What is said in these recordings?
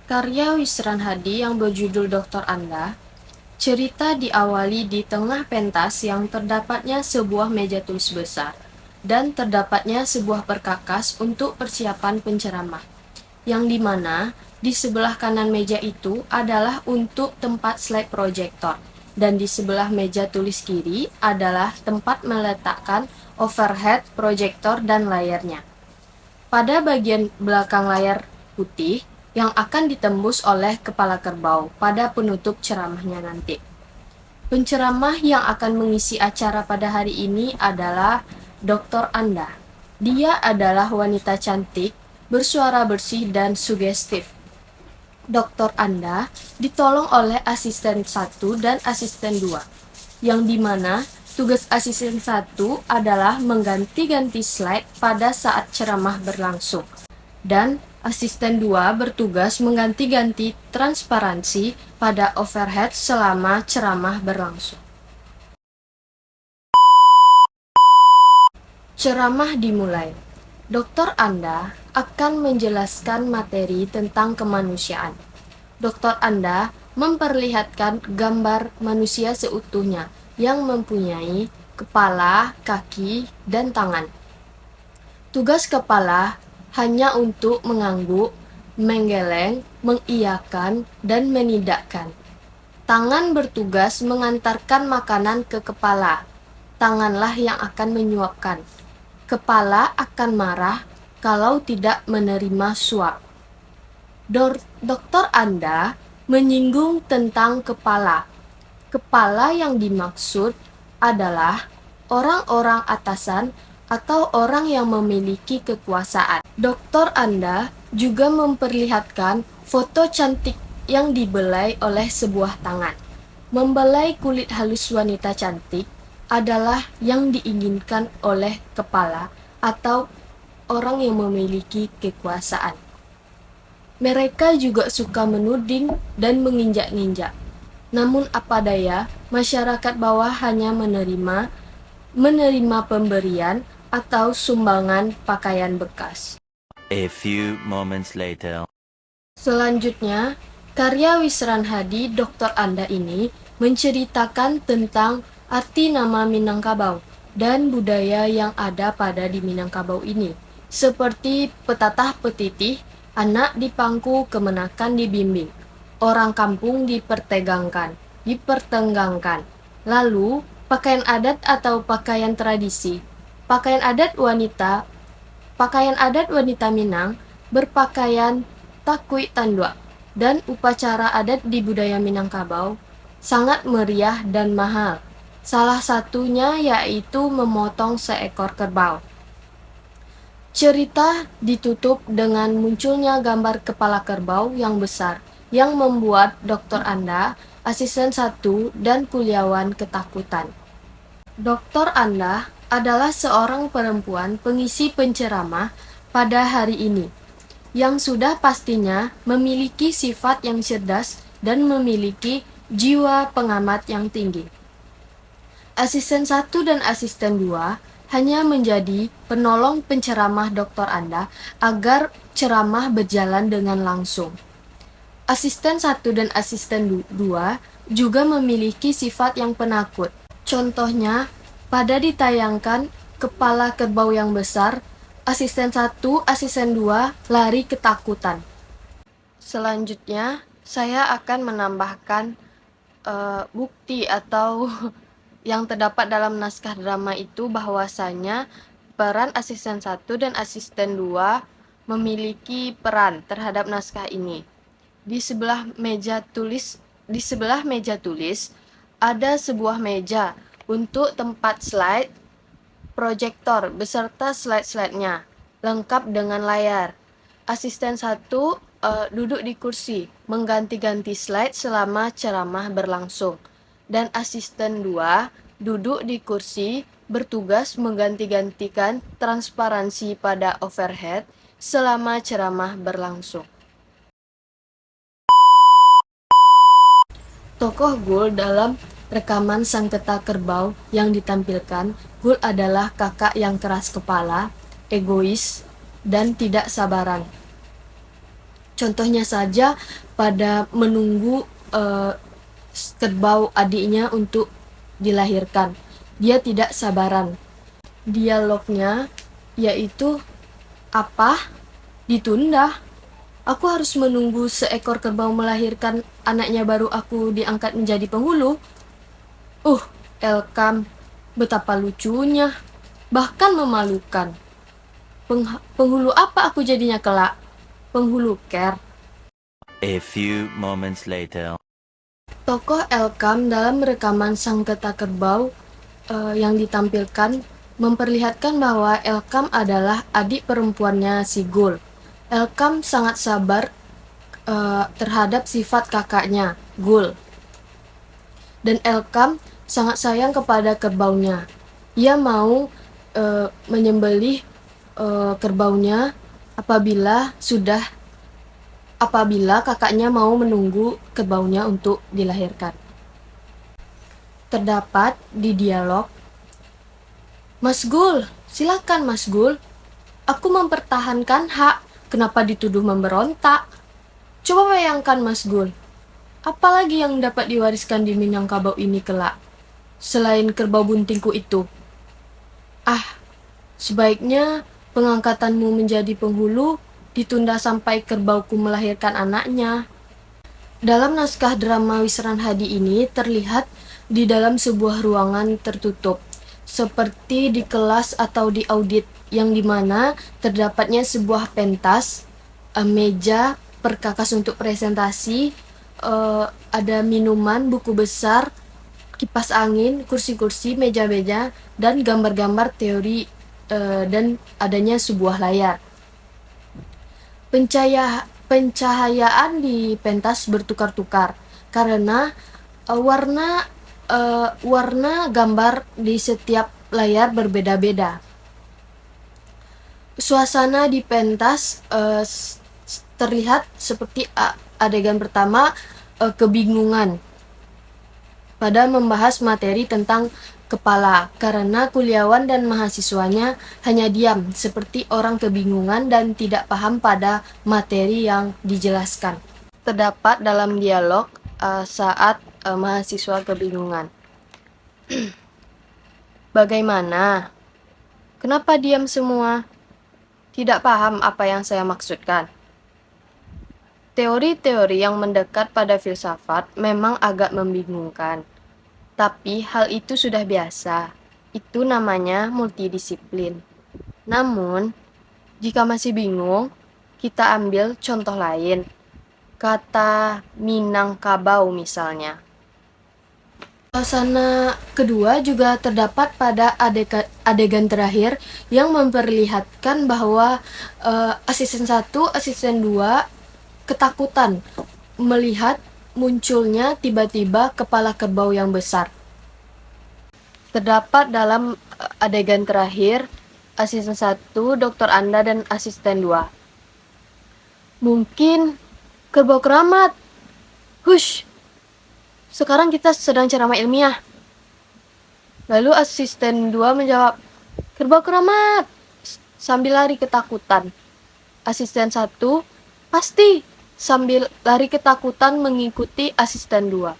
Karya Wisran Hadi yang berjudul Doktor Anda, cerita diawali di tengah pentas yang terdapatnya sebuah meja tulis besar dan terdapatnya sebuah perkakas untuk persiapan penceramah, yang dimana di sebelah kanan meja itu adalah untuk tempat slide proyektor dan di sebelah meja tulis kiri adalah tempat meletakkan overhead proyektor dan layarnya. Pada bagian belakang layar putih yang akan ditembus oleh kepala kerbau pada penutup ceramahnya nanti. Penceramah yang akan mengisi acara pada hari ini adalah Dr. Anda. Dia adalah wanita cantik, bersuara bersih dan sugestif. Dr. Anda ditolong oleh asisten 1 dan asisten 2, yang dimana tugas asisten 1 adalah mengganti-ganti slide pada saat ceramah berlangsung, dan asisten 2 bertugas mengganti-ganti transparansi pada overhead selama ceramah berlangsung. Ceramah dimulai. Dokter Anda akan menjelaskan materi tentang kemanusiaan. Dokter Anda memperlihatkan gambar manusia seutuhnya yang mempunyai kepala, kaki, dan tangan. Tugas kepala hanya untuk mengangguk, menggeleng, mengiyakan, dan menidakkan. Tangan bertugas mengantarkan makanan ke kepala. Tanganlah yang akan menyuapkan. Kepala akan marah kalau tidak menerima suap. Dokter Anda menyinggung tentang kepala. Kepala yang dimaksud adalah orang-orang atasan atau orang yang memiliki kekuasaan. Dokter Anda juga memperlihatkan foto cantik yang dibelai oleh sebuah tangan. Membelai kulit halus wanita cantik adalah yang diinginkan oleh kepala atau orang yang memiliki kekuasaan. Mereka juga suka menuding dan menginjak-injak. Namun apa daya, masyarakat bawah hanya menerima pemberian atau sumbangan pakaian bekas. A few moments later. Selanjutnya, karya Wisran Hadi Dr. Anda ini menceritakan tentang arti nama Minangkabau dan budaya yang ada pada di Minangkabau ini, seperti petatah petitih, anak dipangku kemenakan dibimbing, orang kampung dipertenggangkan, lalu pakaian adat atau pakaian tradisi. Pakaian adat wanita Minang berpakaian takui tandua, dan upacara adat di budaya Minangkabau sangat meriah dan mahal. Salah satunya yaitu memotong seekor kerbau. Cerita ditutup dengan munculnya gambar kepala kerbau yang besar yang membuat Dokter Anda, asisten 1, dan kuliawan ketakutan. Dokter Anda adalah seorang perempuan pengisi penceramah pada hari ini, yang sudah pastinya memiliki sifat yang cerdas dan memiliki jiwa pengamat yang tinggi. Asisten 1 dan asisten 2 hanya menjadi penolong penceramah Dokter Anda agar ceramah berjalan dengan langsung. Asisten 1 dan asisten 2 juga memiliki sifat yang penakut. Contohnya, pada ditayangkan kepala kerbau yang besar, asisten 1, asisten 2 lari ketakutan. Selanjutnya, saya akan menambahkan bukti atau yang terdapat dalam naskah drama itu bahwasanya peran asisten 1 dan asisten 2 memiliki peran terhadap naskah ini. Di sebelah meja tulis ada sebuah meja untuk tempat slide proyektor beserta slide-slide-nya, lengkap dengan layar. Asisten 1 duduk di kursi, mengganti-ganti slide selama ceramah berlangsung. Dan asisten 2 duduk di kursi, bertugas mengganti-gantikan transparansi pada overhead selama ceramah berlangsung. Tokoh Gul dalam rekaman Sangketa Kerbau yang ditampilkan, Gul adalah kakak yang keras kepala, egois, dan tidak sabaran. Contohnya saja pada menunggu kerbau adiknya untuk dilahirkan. Dia tidak sabaran. Dialognya yaitu, apa? Ditunda? Aku harus menunggu seekor kerbau melahirkan anaknya baru aku diangkat menjadi penghulu? Elkam, betapa lucunya, bahkan memalukan. Penghulu apa aku jadinya kelak? Penghulu care. A few moments later. Tokoh Elkam dalam rekaman Sang Geta Kerbau yang ditampilkan memperlihatkan bahwa Elkam adalah adik perempuannya si Gul. Elkam sangat sabar terhadap sifat kakaknya, Gul. Dan Elkam sangat sayang kepada kerbaunya. Ia mau menyembelih kerbaunya apabila kakaknya mau menunggu kerbaunya untuk dilahirkan. Terdapat di dialog, Mas Gul, silakan Mas Gul. Aku mempertahankan hak, kenapa dituduh memberontak? Coba bayangkan Mas Gul, apalagi yang dapat diwariskan di Minangkabau ini kelak, selain kerbau buntingku itu? Sebaiknya pengangkatanmu menjadi penghulu ditunda sampai kerbauku melahirkan anaknya. Dalam naskah drama Wisran Hadi ini terlihat di dalam sebuah ruangan tertutup, seperti di kelas atau di audit, yang dimana terdapatnya sebuah pentas, meja, perkakas untuk presentasi, ada minuman, buku besar, kipas angin, kursi-kursi, meja-meja, dan gambar-gambar teori, dan adanya sebuah layar. Pencahayaan di pentas bertukar-tukar karena warna gambar di setiap layar berbeda-beda. Suasana di pentas terlihat seperti adegan pertama, kebingungan pada membahas materi tentang kepala, karena kuliawan dan mahasiswanya hanya diam seperti orang kebingungan dan tidak paham pada materi yang dijelaskan. Terdapat dalam dialog saat mahasiswa kebingungan. Bagaimana? Kenapa diam semua? Tidak paham apa yang saya maksudkan. Teori-teori yang mendekat pada filsafat memang agak membingungkan. Tapi hal itu sudah biasa. Itu namanya multidisiplin. Namun, jika masih bingung, kita ambil contoh lain. Kata Minangkabau misalnya. Suasana kedua juga terdapat pada adegan terakhir yang memperlihatkan bahwa asisten 1, asisten 2 ketakutan melihat munculnya tiba-tiba kepala kerbau yang besar. Terdapat dalam adegan terakhir, asisten 1, Dr. Anda, dan asisten 2. Mungkin kerbau keramat. Hush, sekarang kita sedang ceramah ilmiah. Lalu asisten 2 menjawab, kerbau keramat, sambil lari ketakutan. Asisten 1, pasti, sambil lari ketakutan mengikuti asisten 2.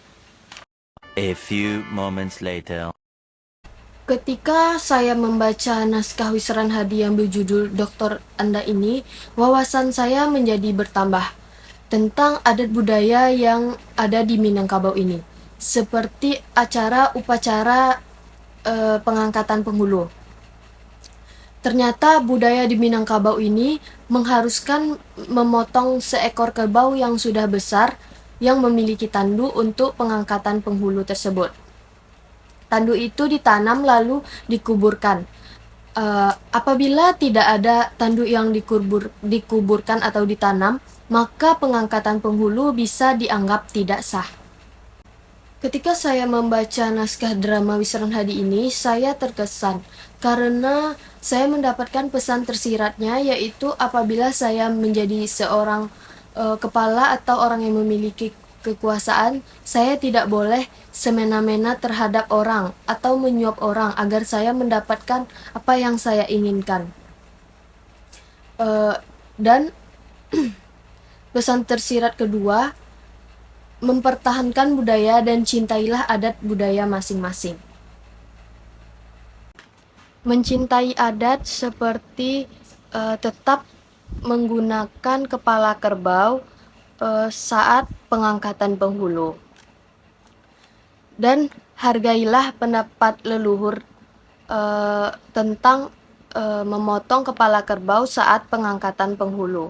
A few moments later. Ketika saya membaca naskah Wisran Hadi yang berjudul Dr. Anda ini, wawasan saya menjadi bertambah tentang adat budaya yang ada di Minangkabau ini, seperti upacara pengangkatan penghulu. Ternyata budaya di Minangkabau ini mengharuskan memotong seekor kerbau yang sudah besar yang memiliki tandu untuk pengangkatan penghulu tersebut. Tandu itu ditanam lalu dikuburkan. Apabila tidak ada tandu yang dikuburkan atau ditanam, maka pengangkatan penghulu bisa dianggap tidak sah. Ketika saya membaca naskah drama Wisran Hadi ini, saya terkesan karena saya mendapatkan pesan tersiratnya, yaitu apabila saya menjadi seorang kepala atau orang yang memiliki kekuasaan, saya tidak boleh semena-mena terhadap orang atau menyuap orang agar saya mendapatkan apa yang saya inginkan. Dan Pesan tersirat kedua, mempertahankan budaya dan cintailah adat budaya masing-masing. Mencintai adat seperti tetap menggunakan kepala kerbau saat pengangkatan penghulu. Dan hargailah pendapat leluhur tentang memotong kepala kerbau saat pengangkatan penghulu.